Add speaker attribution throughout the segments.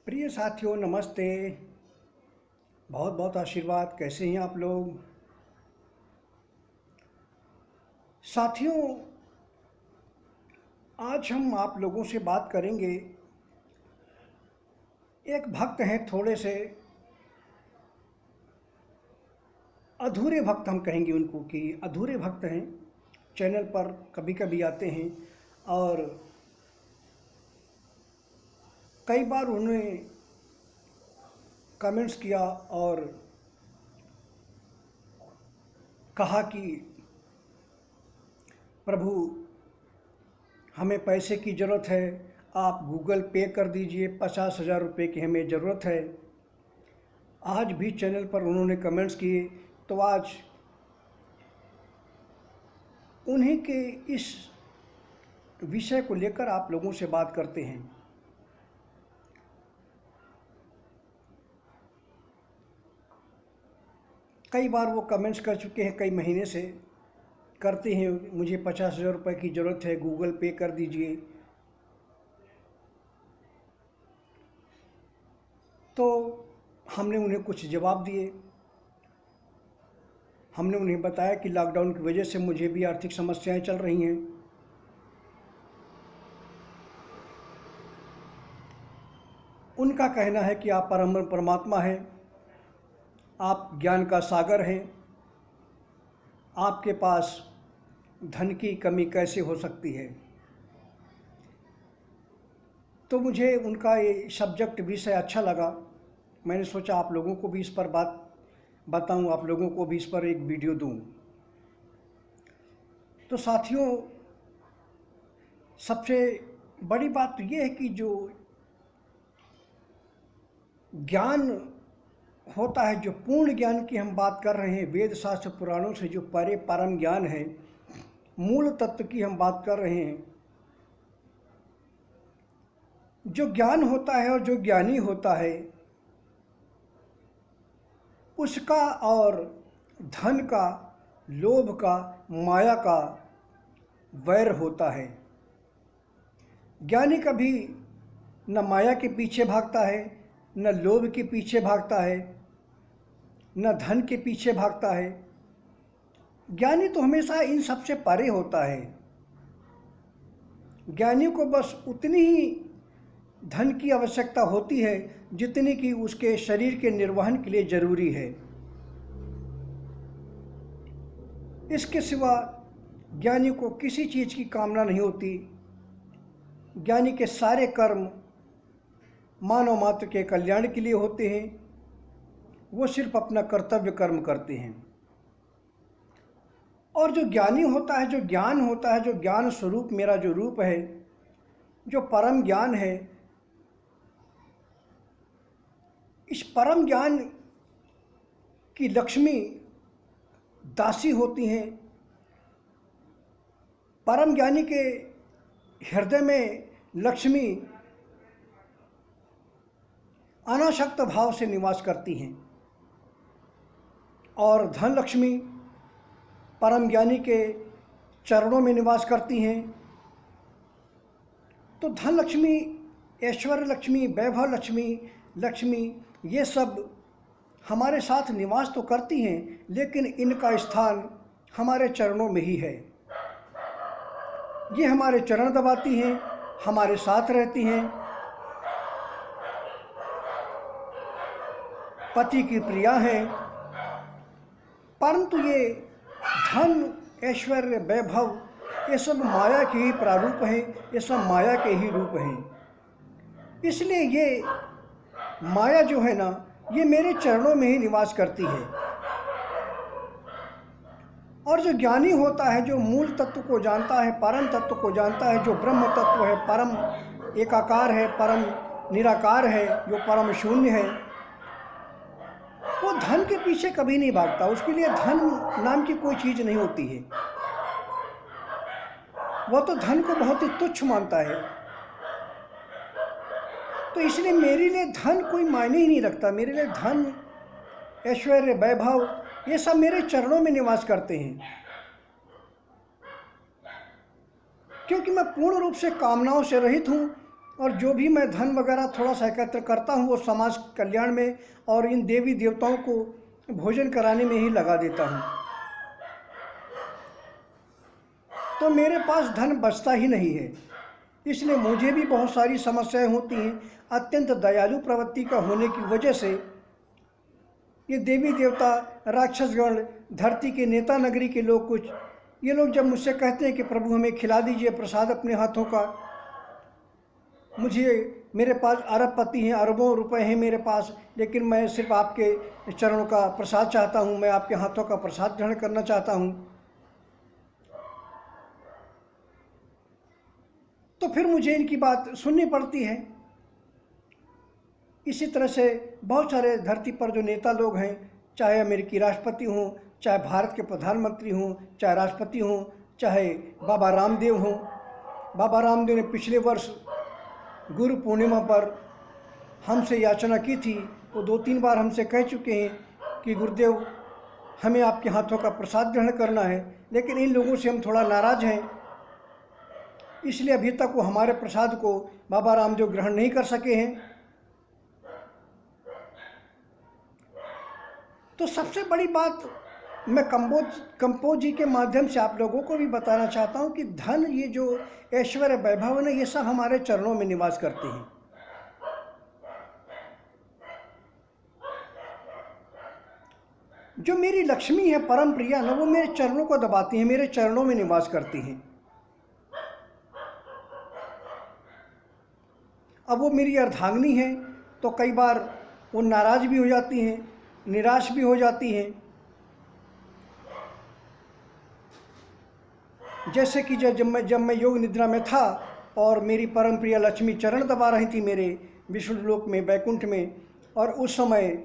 Speaker 1: प्रिय साथियों, नमस्ते। बहुत बहुत आशीर्वाद। कैसे हैं आप लोग? साथियों, आज हम आप लोगों से बात करेंगे। एक भक्त हैं, थोड़े से अधूरे भक्त हम कहेंगे उनको कि अधूरे भक्त हैं। चैनल पर कभी कभी आते हैं और कई बार उन्होंने कमेंट्स किया और कहा कि प्रभु, हमें पैसे की ज़रूरत है, आप गूगल पे कर दीजिए, 50,000 रुपये की हमें ज़रूरत है। आज भी चैनल पर उन्होंने कमेंट्स किए, तो आज उन्हीं के इस विषय को लेकर आप लोगों से बात करते हैं। कई बार वो कमेंट्स कर चुके हैं, कई महीने से करते हैं, मुझे 50,000 रुपये की ज़रूरत है, गूगल पे कर दीजिए। तो हमने उन्हें कुछ जवाब दिए। हमने उन्हें बताया कि लॉकडाउन की वजह से मुझे भी आर्थिक समस्याएं चल रही हैं। उनका कहना है कि आप परमात्मा हैं, आप ज्ञान का सागर हैं, आपके पास धन की कमी कैसे हो सकती है। तो मुझे उनका ये सब्जेक्ट विषय अच्छा लगा। मैंने सोचा आप लोगों को भी इस पर बात बताऊं, आप लोगों को भी इस पर एक वीडियो दूं। तो साथियों, सबसे बड़ी बात तो ये है कि जो ज्ञान होता है, जो पूर्ण ज्ञान की हम बात कर रहे हैं, वेद शास्त्र पुराणों से जो परे परम ज्ञान है, मूल तत्व की हम बात कर रहे हैं। जो ज्ञान होता है और जो ज्ञानी होता है, उसका और धन का, लोभ का, माया का वैर होता है। ज्ञानी कभी न माया के पीछे भागता है, न लोभ के पीछे भागता है, न धन के पीछे भागता है। ज्ञानी तो हमेशा इन सब से परे होता है। ज्ञानी को बस उतनी ही धन की आवश्यकता होती है जितनी कि उसके शरीर के निर्वहन के लिए जरूरी है। इसके सिवा ज्ञानी को किसी चीज़ की कामना नहीं होती। ज्ञानी के सारे कर्म मानव मात्र के कल्याण के लिए होते हैं। वो सिर्फ अपना कर्तव्य कर्म करते हैं। और जो ज्ञानी होता है, जो ज्ञान होता है, जो ज्ञान स्वरूप मेरा जो रूप है, जो परम ज्ञान है, इस परम ज्ञान की लक्ष्मी दासी होती हैं। परम ज्ञानी के हृदय में लक्ष्मी अनासक्त भाव से निवास करती हैं और धन लक्ष्मी परम ज्ञानी के चरणों में निवास करती हैं। तो धन लक्ष्मी, ऐश्वर्य लक्ष्मी, वैभव लक्ष्मी ये सब हमारे साथ निवास तो करती हैं, लेकिन इनका स्थान हमारे चरणों में ही है। ये हमारे चरण दबाती हैं, हमारे साथ रहती हैं, पति की प्रिया हैं। परंतु ये धन, ऐश्वर्य, वैभव ये सब माया के ही प्रारूप हैं, ये सब माया के ही रूप हैं। इसलिए ये माया जो है ना, ये मेरे चरणों में ही निवास करती है। और जो ज्ञानी होता है, जो मूल तत्व को जानता है, परम तत्व को जानता है, जो ब्रह्म तत्व है, परम एकाकार है, परम निराकार है, जो परम शून्य है, वो धन के पीछे कभी नहीं भागता। उसके लिए धन नाम की कोई चीज़ नहीं होती है। वो तो धन को बहुत ही तुच्छ मानता है। तो इसलिए मेरे लिए धन कोई मायने ही नहीं रखता। मेरे लिए धन, ऐश्वर्य, वैभव ये सब मेरे चरणों में निवास करते हैं, क्योंकि मैं पूर्ण रूप से कामनाओं से रहित हूँ। और जो भी मैं धन वगैरह थोड़ा सा एकत्र करता हूँ वो समाज कल्याण में और इन देवी देवताओं को भोजन कराने में ही लगा देता हूँ। तो मेरे पास धन बचता ही नहीं है, इसलिए मुझे भी बहुत सारी समस्याएं होती हैं। अत्यंत दयालु प्रवृत्ति का होने की वजह से ये देवी देवता, राक्षसगण, धरती के नेता नगरी के लोग कुछ, ये लोग जब मुझसे कहते हैं कि प्रभु हमें खिला दीजिए प्रसाद अपने हाथों का, मेरे पास अरबपति हैं, अरबों रुपए हैं मेरे पास, लेकिन मैं सिर्फ आपके चरणों का प्रसाद चाहता हूँ, मैं आपके हाथों का प्रसाद ग्रहण करना चाहता हूँ। तो फिर मुझे इनकी बात सुननी पड़ती है। इसी तरह से बहुत सारे धरती पर जो नेता लोग हैं, चाहे अमेरिकी राष्ट्रपति हों, चाहे भारत के प्रधानमंत्री हों, चाहे राष्ट्रपति हों, चाहे बाबा रामदेव हों। बाबा रामदेव ने पिछले वर्ष गुरु पूर्णिमा पर हमसे याचना की थी। वो 2-3 बार हमसे कह चुके हैं कि गुरुदेव हमें आपके हाथों का प्रसाद ग्रहण करना है, लेकिन इन लोगों से हम थोड़ा नाराज़ हैं, इसलिए अभी तक वो हमारे प्रसाद को बाबा रामदेव ग्रहण नहीं कर सके हैं। तो सबसे बड़ी बात मैं कंपोज जी के माध्यम से आप लोगों को भी बताना चाहता हूँ कि धन, ये जो ऐश्वर्य वैभव है, ये सब हमारे चरणों में निवास करते हैं। जो मेरी लक्ष्मी है परम प्रिया ना, वो मेरे चरणों को दबाती है, मेरे चरणों में निवास करती हैं। अब वो मेरी अर्धांगिनी है तो कई बार वो नाराज़ भी हो जाती हैं, निराश भी हो जाती हैं। जैसे कि जब मैं योग निद्रा में था और मेरी परम प्रिय लक्ष्मी चरण दबा रही थी मेरे विष्णु लोक में, वैकुंठ में, और उस समय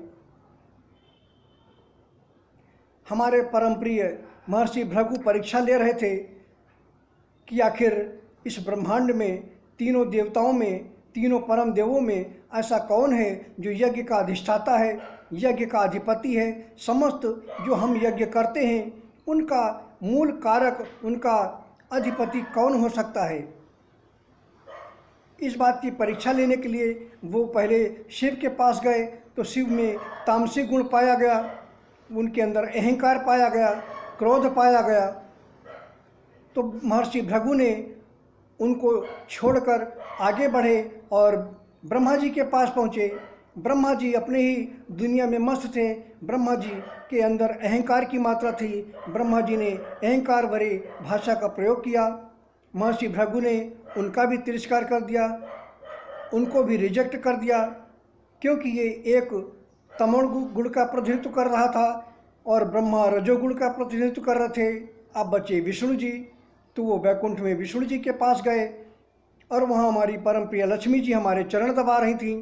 Speaker 1: हमारे परम प्रिय महर्षि भृगु परीक्षा ले रहे थे कि आखिर इस ब्रह्मांड में तीनों देवताओं में, तीनों परम देवों में ऐसा कौन है जो यज्ञ का अधिष्ठाता है, यज्ञ का अधिपति है। समस्त जो हम यज्ञ करते हैं उनका मूल कारक, उनका अधिपति कौन हो सकता है। इस बात की परीक्षा लेने के लिए वो पहले शिव के पास गए तो शिव में तामसिक गुण पाया गया, उनके अंदर अहंकार पाया गया, क्रोध पाया गया। तो महर्षि भृगु ने उनको छोड़कर आगे बढ़े और ब्रह्मा जी के पास पहुँचे। ब्रह्मा जी अपने ही दुनिया में मस्त थे, ब्रह्मा जी के अंदर अहंकार की मात्रा थी। ब्रह्मा जी ने अहंकार भरे भाषा का प्रयोग किया। महर्षि भृगु ने उनका भी तिरस्कार कर दिया, उनको भी रिजेक्ट कर दिया, क्योंकि ये एक तमोगुण गुण का प्रतिनिधित्व कर रहा था और ब्रह्मा रजोगुण का प्रतिनिधित्व कर रहे थे। अब बचे विष्णु जी, तो वो वैकुंठ में विष्णु जी के पास गए और वहाँ हमारी परम प्रिय लक्ष्मी जी हमारे चरण दबा रही थी।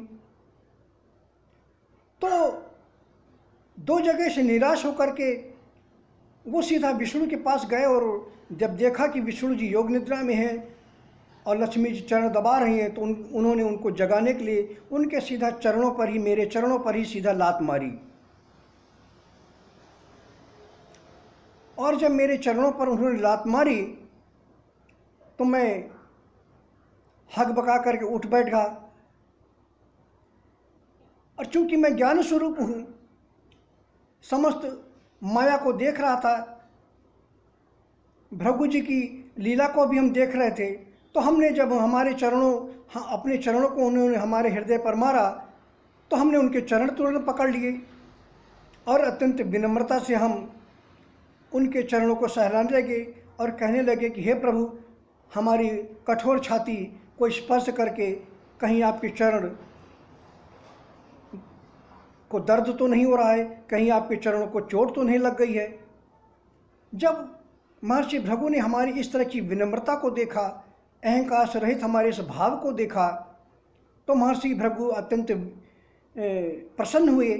Speaker 1: तो 2 जगह से निराश होकर के वो सीधा विष्णु के पास गए और जब देखा कि विष्णु जी योग निद्रा में हैं और लक्ष्मी जी चरण दबा रही हैं, तो उन्होंने उनको जगाने के लिए उनके सीधा चरणों पर ही, मेरे चरणों पर ही सीधा लात मारी। और जब मेरे चरणों पर उन्होंने लात मारी तो मैं हक बका करके उठ बैठा। और चूंकि मैं ज्ञान स्वरूप हूँ, समस्त माया को देख रहा था, भृगु जी की लीला को भी हम देख रहे थे, तो हमने जब हमारे चरणों, अपने चरणों को उन्होंने हमारे हृदय पर मारा तो हमने उनके चरण तुरंत पकड़ लिए और अत्यंत विनम्रता से हम उनके चरणों को सहलाने लगे और कहने लगे कि हे प्रभु, हमारी कठोर छाती को स्पर्श करके कहीं आपके चरण को दर्द तो नहीं हो रहा है, कहीं आपके चरणों को चोट तो नहीं लग गई है। जब महर्षि भृगु ने हमारी इस तरह की विनम्रता को देखा, अहंकार से रहित हमारे इस भाव को देखा, तो महर्षि भृगु अत्यंत प्रसन्न हुए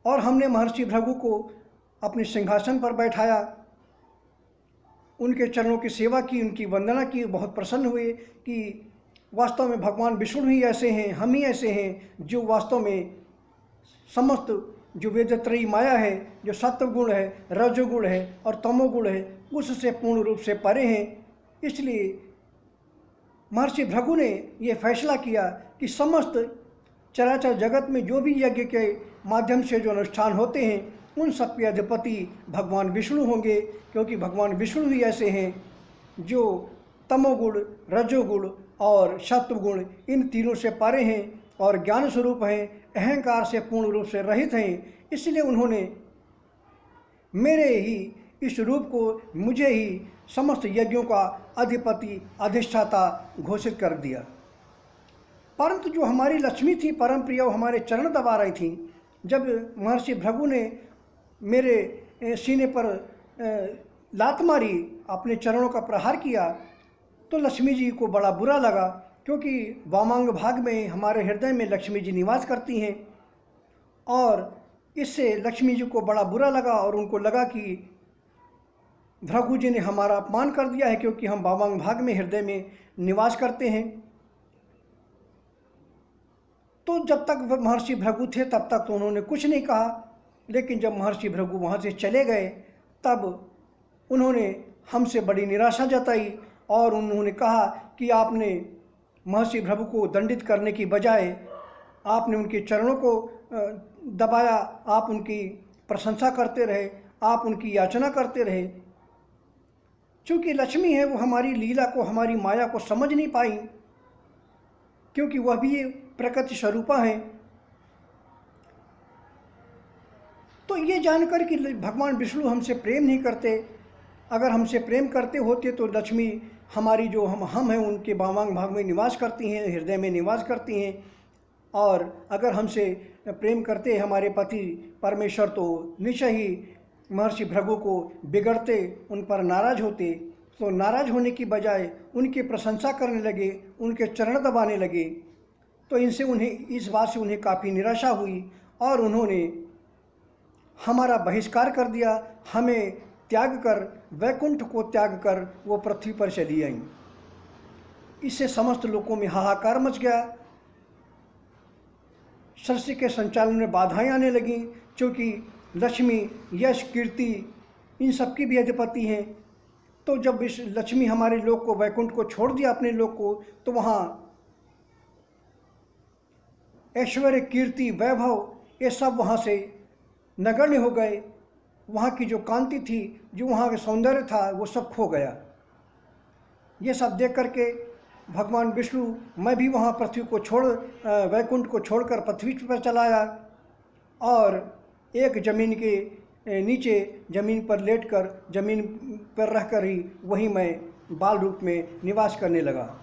Speaker 1: और हमने महर्षि भृगु को अपने सिंहासन पर बैठाया, उनके चरणों की सेवा की, उनकी वंदना की। बहुत प्रसन्न हुए कि वास्तव में भगवान विष्णु ही ऐसे हैं, हम ही ऐसे हैं जो वास्तव में समस्त जो वेदत्रयी माया है, जो सत्व गुण है, रजोगुण है और तमोगुण है, उससे पूर्ण रूप से परे हैं। इसलिए महर्षि भृगु ने ये फैसला किया कि समस्त चराचर जगत में जो भी यज्ञ के माध्यम से जो अनुष्ठान होते हैं उन सब के अधिपति भगवान विष्णु होंगे, क्योंकि भगवान विष्णु ही ऐसे हैं जो तमोगुण, रजोगुण और सत्वगुण इन तीनों से परे हैं और ज्ञान स्वरूप हैं, अहंकार से पूर्ण रूप से रहित हैं। इसलिए उन्होंने मेरे ही इस रूप को, मुझे ही समस्त यज्ञों का अधिपति अधिष्ठाता घोषित कर दिया। परंतु जो हमारी लक्ष्मी थी परम प्रिय, वो हमारे चरण दबा रही थी। जब महर्षि भृगु ने मेरे सीने पर लात मारी, अपने चरणों का प्रहार किया, तो लक्ष्मी जी को बड़ा बुरा लगा, क्योंकि वामांग भाग में हमारे हृदय में लक्ष्मी जी निवास करती हैं। और इससे लक्ष्मी जी को बड़ा बुरा लगा और उनको लगा कि भृगु जी ने हमारा अपमान कर दिया है, क्योंकि हम वामांग भाग में हृदय में निवास करते हैं। तो जब तक महर्षि भृगु थे तब तक तो उन्होंने कुछ नहीं कहा, लेकिन जब महर्षि भृगु वहाँ से चले गए तब उन्होंने हमसे बड़ी निराशा जताई और उन्होंने कहा कि आपने महर्षि भृगु को दंडित करने की बजाय आपने उनके चरणों को दबाया, आप उनकी प्रशंसा करते रहे, आप उनकी याचना करते रहे। चूँकि लक्ष्मी है, वो हमारी लीला को, हमारी माया को समझ नहीं पाई, क्योंकि वह भी प्रकृति स्वरूपा है। तो ये जानकर कि भगवान विष्णु हमसे प्रेम नहीं करते, अगर हमसे प्रेम करते होते तो लक्ष्मी हमारी जो हम हैं उनके वामांग भाग में निवास करती हैं, हृदय में निवास करती हैं। और अगर हमसे प्रेम करते हमारे पति परमेश्वर तो निश्चय ही महर्षि भृगु को बिगड़ते, उन पर नाराज होते। तो नाराज होने की बजाय उनकी प्रशंसा करने लगे, उनके चरण दबाने लगे। तो इनसे उन्हें, इस बात से उन्हें काफ़ी निराशा हुई और उन्होंने हमारा बहिष्कार कर दिया। हमें त्याग कर, वैकुंठ को त्याग कर वो पृथ्वी पर चली आईं। इससे समस्त लोगों में हाहाकार मच गया। सृष्टि के संचालन में बाधाएं आने लगीं, क्योंकि लक्ष्मी, यश, कीर्ति इन सब की भी अधिपति हैं। तो जब इस लक्ष्मी हमारे लोक को, वैकुंठ को छोड़ दिया, अपने लोक को, तो वहाँ ऐश्वर्य, कीर्ति, वैभव ये सब वहाँ से नगण्य हो गए। वहाँ की जो कांति थी, जो वहाँ का सौंदर्य था, वो सब खो गया। ये सब देख करके भगवान विष्णु, मैं भी वहाँ पृथ्वी को वैकुंठ को छोड़कर पृथ्वी पर चला आया और एक जमीन के नीचे, जमीन पर लेटकर, जमीन पर रहकर ही वहीं मैं बाल रूप में निवास करने लगा।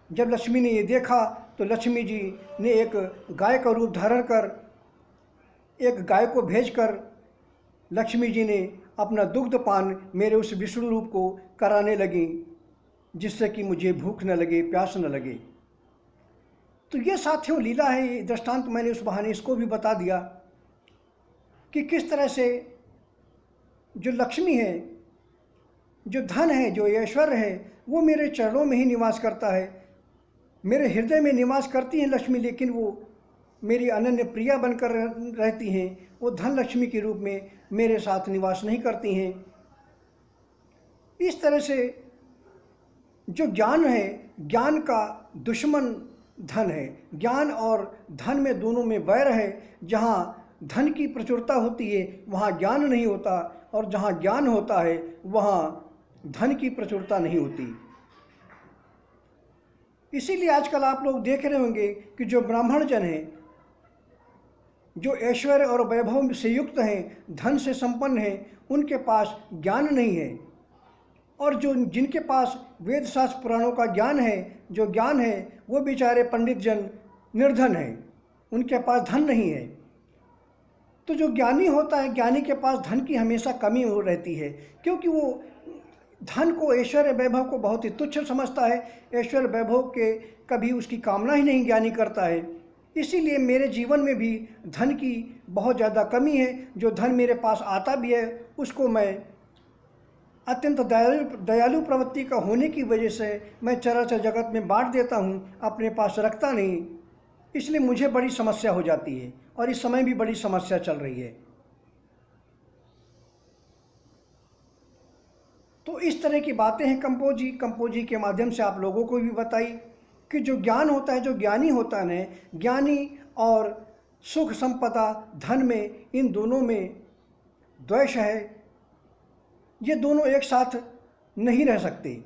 Speaker 1: जब लक्ष्मी ने ये देखा तो लक्ष्मी जी ने एक गाय का रूप धारण कर, एक गाय को भेजकर लक्ष्मी जी ने अपना दुग्ध पान मेरे उस विष्णु रूप को कराने लगी, जिससे कि मुझे भूख न लगे, प्यास न लगे। तो ये साथियों लीला है। ये दृष्टांत मैंने उस बहाने इसको भी बता दिया कि किस तरह से जो लक्ष्मी है, जो धन है, जो ऐश्वर्य है, वो मेरे चरणों में ही निवास करता है, मेरे हृदय में निवास करती हैं लक्ष्मी। लेकिन वो मेरी अनन्य प्रिया बनकर रहती हैं, वो धन लक्ष्मी के रूप में मेरे साथ निवास नहीं करती हैं। इस तरह से जो ज्ञान है, ज्ञान का दुश्मन धन है। ज्ञान और धन में, दोनों में वैर है। जहाँ धन की प्रचुरता होती है वहाँ ज्ञान नहीं होता, और जहाँ ज्ञान होता है वहाँ धन की प्रचुरता नहीं होती। इसीलिए आजकल आप लोग देख रहे होंगे कि जो ब्राह्मण जन हैं, जो ऐश्वर्य और वैभव से युक्त हैं, धन से संपन्न हैं, उनके पास ज्ञान नहीं है। और जो जिनके पास वेद शास्त्र पुराणों का ज्ञान है, जो ज्ञान है, वो बेचारे पंडित जन निर्धन हैं, उनके पास धन नहीं है। तो जो ज्ञानी होता है, ज्ञानी के पास धन की हमेशा कमी हो रहती है, क्योंकि वो धन को, ऐश्वर्य वैभव को बहुत ही तुच्छ समझता है। ऐश्वर्य वैभव के कभी उसकी कामना ही नहीं ज्ञानी करता है। इसीलिए मेरे जीवन में भी धन की बहुत ज़्यादा कमी है। जो धन मेरे पास आता भी है उसको मैं अत्यंत दयालु प्रवृत्ति का होने की वजह से मैं चराचर जगत में बांट देता हूँ, अपने पास रखता नहीं। इसलिए मुझे बड़ी समस्या हो जाती है और इस समय भी बड़ी समस्या चल रही है। तो इस तरह की बातें हैं कंपोजी के माध्यम से आप लोगों को भी बताई कि जो ज्ञान होता है, जो ज्ञानी होता है न, ज्ञानी और सुख संपदा धन में, इन दोनों में द्वेष है। ये दोनों एक साथ नहीं रह सकते।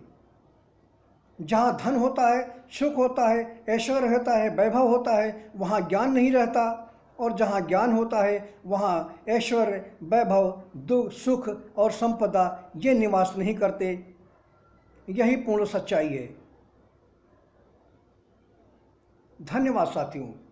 Speaker 1: जहाँ धन होता है, सुख होता है, ऐश्वर्य होता है, वैभव होता है, वहाँ ज्ञान नहीं रहता। और जहाँ ज्ञान होता है वहाँ ऐश्वर्य, वैभव, दुख, सुख और संपदा ये निवास नहीं करते। यही पूर्ण सच्चाई है। धन्यवाद साथियों।